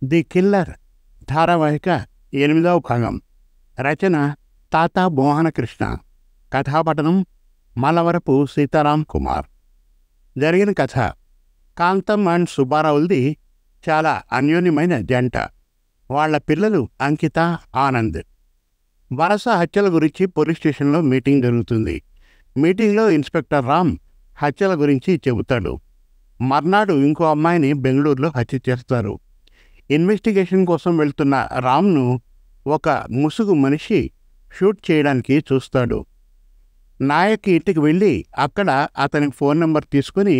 The killer ధారావాహిక 8వ భాగం. రచన తాతా మోహనకృష్ణ. కథాపఠనం మలవరపు సీతారాం కుమార్. జరిగిన కథ: కాంతం అండ్ సుబ్బారావులది చాలా అన్యోన్యమైన జంట. వాళ్ల పిల్లలు అంకిత, ఆనంద్. వరస హత్యల గురించి పోలీస్ స్టేషన్లో మీటింగ్ జరుగుతుంది. మీటింగ్లో ఇన్స్పెక్టర్ రామ్ హత్యల గురించి చెబుతాడు. మర్నాడు ఇంకో అమ్మాయిని బెంగళూరులో హత్య చేస్తారు. ఇన్వెస్టిగేషన్ కోసం వెళ్తున్న రామ్ను ఒక ముసుగు మనిషి షూట్ చేయడానికి చూస్తాడు. నాయక్ ఇంటికి వెళ్ళి అక్కడ అతని ఫోన్ నెంబర్ తీసుకుని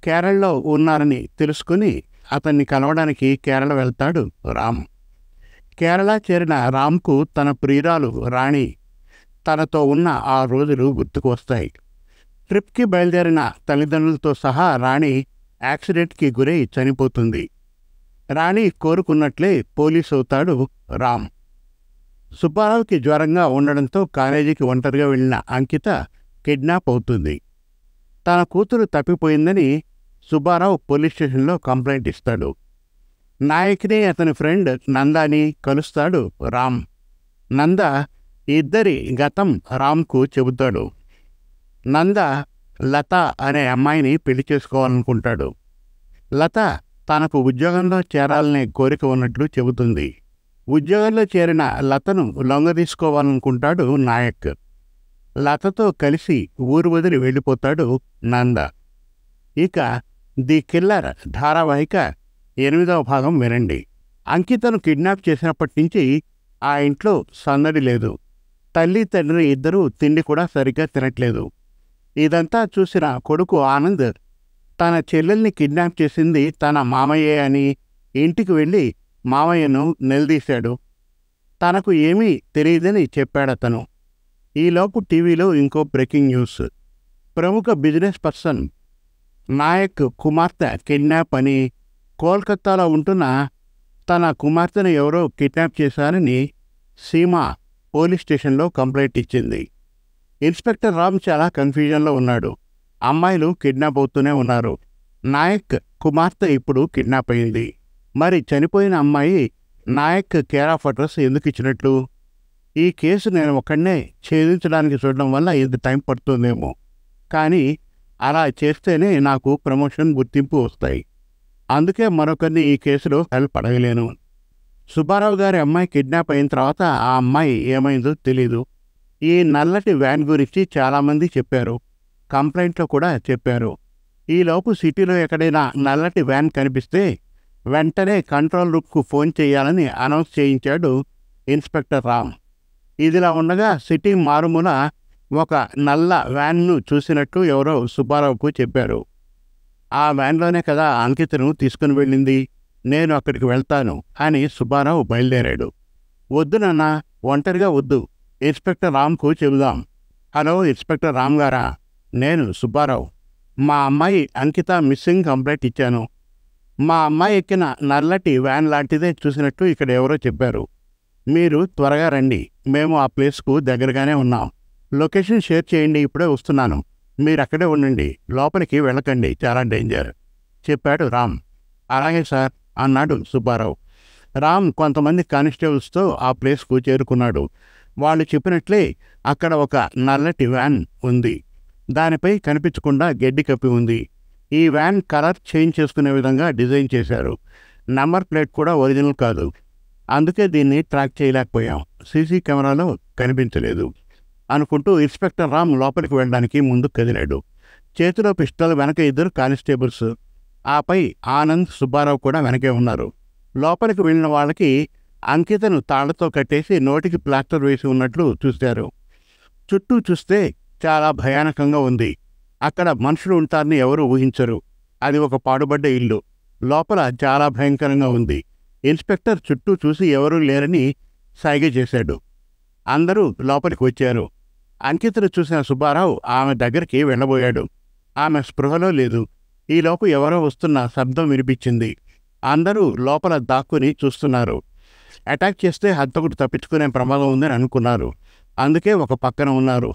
కేరళలో ఉన్నారని తెలుసుకుని అతన్ని కలవడానికి కేరళ వెళ్తాడు రామ్. కేరళ చేరిన రామ్కు తన ప్రియురాలు రాణి తనతో ఉన్న ఆ రోజులు గుర్తుకు వస్తాయి. ట్రిప్కి బయలుదేరిన తల్లిదండ్రులతో సహా రాణి యాక్సిడెంట్కి గురై చనిపోతుంది. రాణి కోరుకున్నట్లే పోలీసు అవుతాడు రామ్. సుబ్బారావుకి జ్వరంగా ఉండడంతో కాలేజీకి ఒంటరిగా వెళ్ళిన అంకిత కిడ్నాప్ అవుతుంది. తన కూతురు తప్పిపోయిందని సుబ్బారావు పోలీస్ స్టేషన్లో కంప్లైంట్ ఇస్తాడు. నాయక్ని అతని ఫ్రెండ్ నందాని కలుస్తాడు రామ్. నంద ఇద్దరి గతం రామ్కు చెబుతాడు. నంద లత అనే అమ్మాయిని పెళ్లి చేసుకోవాలనుకుంటాడు. లత తనకు ఉద్యోగంలో చేరాలనే కోరిక ఉన్నట్లు చెబుతుంది. ఉద్యోగంలో చేరిన లతను లొంగదీసుకోవాలనుకుంటాడు నాయక్. లతతో కలిసి ఊరు వదిలి వెళ్ళిపోతాడు నంద. ఇక ది కిల్లర్ ధారావాహిక 8వ భాగం వినండి. అంకితను కిడ్నాప్ చేసినప్పటి నుంచి ఆ ఇంట్లో సందడి లేదు. తల్లి తండ్రి ఇద్దరూ తిండి కూడా సరిగ్గా తినట్లేదు. ఇదంతా చూసిన కొడుకు ఆనంద్ తన చెల్లెల్ని కిడ్నాప్ చేసింది తన మామయ్యే అని ఇంటికి వెళ్ళి మామయ్యను నిలదీశాడు. తనకు ఏమీ తెలియదని చెప్పాడతను. ఈలోపు టీవీలో ఇంకో బ్రేకింగ్ న్యూస్. ప్రముఖ బిజినెస్ పర్సన్ నాయక్ కుమార్తె కిడ్నాప్ అని, కోల్కతాలో ఉంటున్న తన కుమార్తెను ఎవరో కిడ్నాప్ చేశారని సీమా పోలీస్ స్టేషన్లో కంప్లైంట్ ఇచ్చింది. ఇన్స్పెక్టర్ రామ్ చాలా కన్ఫ్యూజన్లో ఉన్నాడు. అమ్మాయిలు కిడ్నాప్ అవుతూనే ఉన్నారు. నాయక్ కుమార్తె ఇప్పుడు కిడ్నాప్ అయింది. మరి చనిపోయిన అమ్మాయి నాయక్ కేర్ ఆఫ్ అడ్రస్ ఎందుకు ఇచ్చినట్లు? ఈ కేసు నేను ఒక్కడనే ఛేదించడానికి చూడడం వల్ల ఇంత టైం పడుతుందేమో. కానీ అలా చేస్తేనే నాకు ప్రమోషన్, గుర్తింపు వస్తాయి. అందుకే మరొకరిని ఈ కేసులో హెల్ప్ అడగలేను. సుబ్బారావు గారి అమ్మాయి కిడ్నాప్ అయిన తర్వాత ఆ అమ్మాయి ఏమైందో తెలీదు. ఈ నల్లటి వ్యాన్ గురించి చాలామంది చెప్పారు, కంప్లైంట్లో కూడా చెప్పారు. ఈలోపు సిటీలో ఎక్కడైనా నల్లటి వ్యాన్ కనిపిస్తే వెంటనే కంట్రోల్ రూమ్కు ఫోన్ చేయాలని అనౌన్స్ చేయించాడు ఇన్స్పెక్టర్ రామ్. ఇదిలా ఉండగా సిటీ మారుమూల ఒక నల్ల వ్యాన్ను చూసినట్టు ఎవరో సుబ్బారావుకు చెప్పారు. ఆ వ్యాన్లోనే కదా అంకితను తీసుకుని వెళ్ళింది, నేను అక్కడికి వెళ్తాను అని సుబ్బారావు బయలుదేరాడు. వద్దు నాన్న, ఒంటరిగా వద్దు, ఇన్స్పెక్టర్ రామ్కు చెబుదాం. హలో ఇన్స్పెక్టర్ రామ్ గారా, నేను సుబ్బారావు. మా అమ్మాయి అంకిత మిస్సింగ్ కంప్లైంట్ ఇచ్చాను. మా అమ్మాయి ఎక్కిన నల్లటి వ్యాన్ లాంటిదే చూసినట్టు ఇక్కడ ఎవరో చెప్పారు. మీరు త్వరగా రండి, మేము ఆ ప్లేస్కు దగ్గరగానే ఉన్నాం. లొకేషన్ షేర్ చేయండి, ఇప్పుడే వస్తున్నాను. మీరు అక్కడే ఉండండి, లోపలికి వెళ్ళకండి, చాలా డేంజర్ చెప్పాడు రామ్. అలాగే సార్ అన్నాడు సుబ్బారావు. రామ్ కొంతమంది కానిస్టేబుల్స్తో ఆ ప్లేస్కు చేరుకున్నాడు. వాళ్ళు చెప్పినట్లే అక్కడ ఒక నల్లటి వ్యాన్ ఉంది. దానిపై కనిపించకుండా గడ్డి కప్పి ఉంది. ఈ వ్యాన్ కలర్ చేంజ్ చేసుకునే విధంగా డిజైన్ చేశారు. నంబర్ ప్లేట్ కూడా ఒరిజినల్ కాదు. అందుకే దీన్ని ట్రాక్ చేయలేకపోయాం. సీసీ కెమెరాలో కనిపించలేదు అనుకుంటూ ఇన్స్పెక్టర్ రామ్ లోపలికి వెళ్ళడానికి ముందు కదిలాడు. చేతిలో పిస్టల్, వెనక ఇద్దరు కానిస్టేబుల్స్, ఆపై ఆనంద్, సుబ్బారావు కూడా వెనకే ఉన్నారు. లోపలికి వెళ్ళిన వాళ్ళకి అంకితను తాళ్లతో కట్టేసి నోటికి ప్లాస్టర్ వేసి ఉన్నట్లు చూశారు. చుట్టూ చూస్తే చాలా భయానకంగా ఉంది. అక్కడ మనుషులు ఉంటారని ఎవరూ ఊహించరు. అది ఒక పాడుబడ్డ ఇల్లు. లోపల చాలా భయంకరంగా ఉంది. ఇన్స్పెక్టర్ చుట్టూ చూసి ఎవరూ లేరని సైగ చేశాడు. అందరూ లోపలికి వచ్చారు. అంకితను చూసిన సుబ్బారావు ఆమె దగ్గరికి వెళ్ళబోయాడు. ఆమె స్పృహలో లేదు. ఈలోపు ఎవరో వస్తున్న శబ్దం వినిపించింది. అందరూ లోపల దాక్కుని చూస్తున్నారు. అటాక్ చేస్తే హంతకుడు తప్పించుకునే ప్రమాదం ఉందని అనుకున్నారు. అందుకే ఒక పక్కన ఉన్నారు.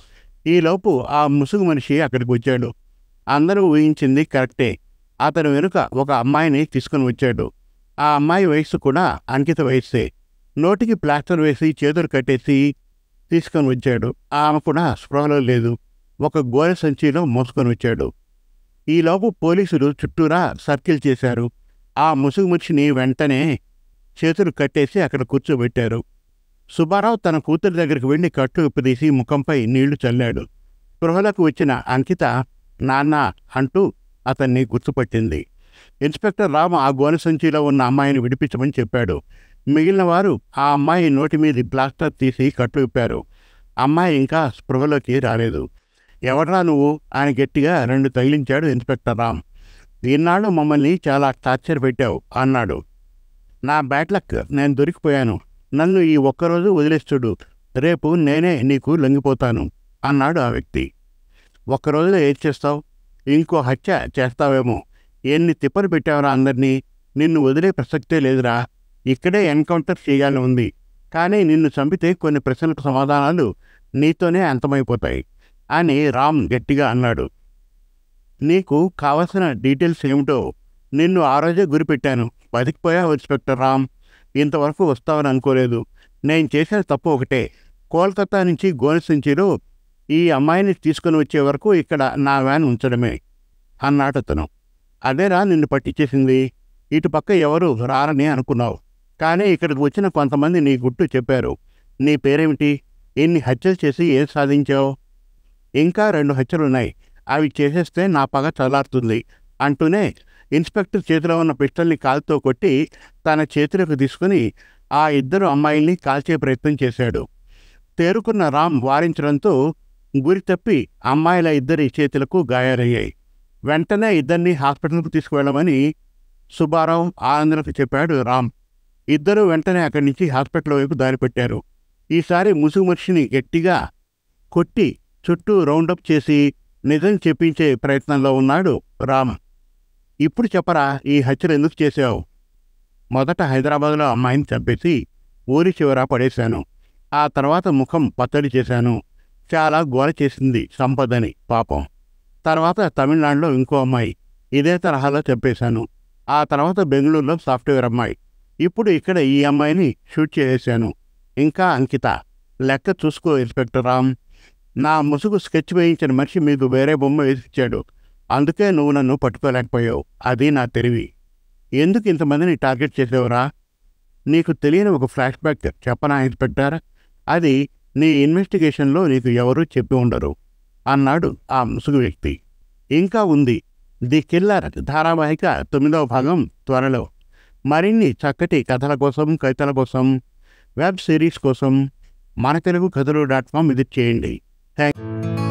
ఈలోపు ఆ ముసుగు మనిషి అక్కడికి వచ్చాడు. అందరూ ఊహించింది కరెక్టే. అతను వెనుక ఒక అమ్మాయిని తీసుకుని వచ్చాడు. ఆ అమ్మాయి వయస్సు కూడా అంకిత వయస్సే. నోటికి ప్లాస్టర్ వేసి చేతులు కట్టేసి తీసుకొని వచ్చాడు. ఆమె కూడా స్పృహలో లేదు. ఒక గోనె సంచిలో మోసుకొని వచ్చాడు. ఈలోపు పోలీసులు చుట్టూరా సర్కిల్ చేశారు. ఆ ముసుగు మనిషిని వెంటనే చేతులు కట్టేసి అక్కడ కూర్చోబెట్టారు. సుబ్బారావు తన కూతురి దగ్గరికి వెళ్ళి కట్లు విప్పదీసి ముఖంపై నీళ్లు చల్లాడు. స్పృహలకు వచ్చిన అంకిత నాన్న అంటూ అతన్ని గుర్తుపట్టింది. ఇన్స్పెక్టర్ రామ్ ఆ గోనె సంచిలో ఉన్న అమ్మాయిని విడిపించమని చెప్పాడు. మిగిలిన వారు ఆ అమ్మాయి నోటి మీది ప్లాస్టర్ తీసి కట్లు విప్పారు. అమ్మాయి ఇంకా స్పృహలోకి రాలేదు. ఎవడ్రా నువ్వు అని గట్టిగా 2 తగిలించాడు ఇన్స్పెక్టర్ రామ్. ఈనాడు మమ్మల్ని చాలా టార్చర్ పెట్టావు అన్నాడు. నా బ్యాడ్ లక్, నేను దొరికిపోయాను. నన్ను ఈ ఒక్కరోజు వదిలేస్తుడు. రేపు నేనే నీకు లొంగిపోతాను అన్నాడు ఆ వ్యక్తి. ఒక్కరోజులో ఏం చేస్తావు? ఇంకో హత్య చేస్తావేమో. ఎన్ని తిప్పలు పెట్టావురా అందరినీ. నిన్ను వదిలే ప్రసక్తే లేదురా. ఇక్కడే ఎన్కౌంటర్ చేయాలని ఉంది. కానీ నిన్ను చంపితే కొన్ని ప్రశ్నలకు సమాధానాలు నీతోనే అంతమైపోతాయి అని రామ్ గట్టిగా అన్నాడు. నీకు కావలసిన డీటెయిల్స్ ఏమిటో నిన్ను ఆ రోజే గురిపెట్టాను. బతికిపోయావు ఇన్స్పెక్టర్ రామ్. ఇంతవరకు వస్తావని అనుకోలేదు. నేను చేసిన తప్పు ఒకటే. కోల్కతా నుంచి గోనె సంచిలో ఈ అమ్మాయిని తీసుకుని వచ్చే వరకు ఇక్కడ నా వ్యాన్ ఉంచడమే అన్నాడతను. అదేరా నిన్ను పట్టించేసింది. ఇటుపక్క ఎవరు రారని అనుకున్నావు. కానీ ఇక్కడికి వచ్చిన కొంతమంది నీ గుట్టు చెప్పారు. నీ పేరేమిటి? ఇన్ని హత్యలు చేసి ఏం సాధించావు? ఇంకా 2 హత్యలున్నాయి. అవి చేసేస్తే నా పగ చల్లారుతుంది అంటూనే ఇన్స్పెక్టర్ చేతిలో ఉన్న పిస్టల్ని కాలుతో కొట్టి తన చేతులకు తీసుకుని ఆ 2 అమ్మాయిల్ని కాల్చే ప్రయత్నం చేశాడు. తేరుకున్న రామ్ వారించడంతో గురి తప్పి అమ్మాయిల 2 చేతులకు గాయాలయ్యాయి. వెంటనే 2 హాస్పిటల్కు తీసుకువెళ్ళమని సుబ్బారావు ఆనందలకు చెప్పాడు రామ్. 2 వెంటనే అక్కడి నుంచి హాస్పిటల్ వైపు దారిపెట్టారు. ఈసారి ముసుగు మనిషిని గట్టిగా కొట్టి చుట్టూ రౌండప్ చేసి నిజం చెప్పించే ప్రయత్నంలో ఉన్నాడు రామ్. ఇప్పుడు చెప్పరా, ఈ హత్యలు ఎందుకు చేశావు? మొదట హైదరాబాద్లో అమ్మాయిని చంపేసి ఊరి చివర పడేశాను. ఆ తర్వాత ముఖం పచ్చడి చేశాను. చాలా గోల చేసింది సంపదని పాపం. తర్వాత తమిళనాడులో ఇంకో అమ్మాయి ఇదే తరహాలో చంపేశాను. ఆ తర్వాత బెంగళూరులో సాఫ్ట్వేర్ అమ్మాయి. ఇప్పుడు ఇక్కడ ఈ అమ్మాయిని షూట్ చేసేశాను. ఇంకా అంకిత. లెక్క చూసుకో ఇన్స్పెక్టర్ రామ్. నా ముసుగు స్కెచ్ వేయించిన మనిషి మీకు వేరే బొమ్మ వేసిచ్చాడు. అందుకే నువ్వు నన్ను పట్టుకోలేకపోయావు. అది నా తెలివి. ఎందుకు ఇంతమందిని టార్గెట్ చేసేవరా? నీకు తెలియని ఒక ఫ్లాష్ బ్యాక్ చెప్పనా ఇన్స్పెక్టర్? అది నీ ఇన్వెస్టిగేషన్లో నీకు ఎవరూ చెప్పి ఉండరు అన్నాడు ఆ ముసుగు వ్యక్తి. ఇంకా ఉంది. ది కిల్లర్ ధారావాహిక 9వ భాగం త్వరలో. మరిన్ని చక్కటి కథల కోసం, కవితల కోసం, వెబ్ సిరీస్ కోసం మన తెలుగు కథలు.com విజిట్ చేయండి. థ్యాంక్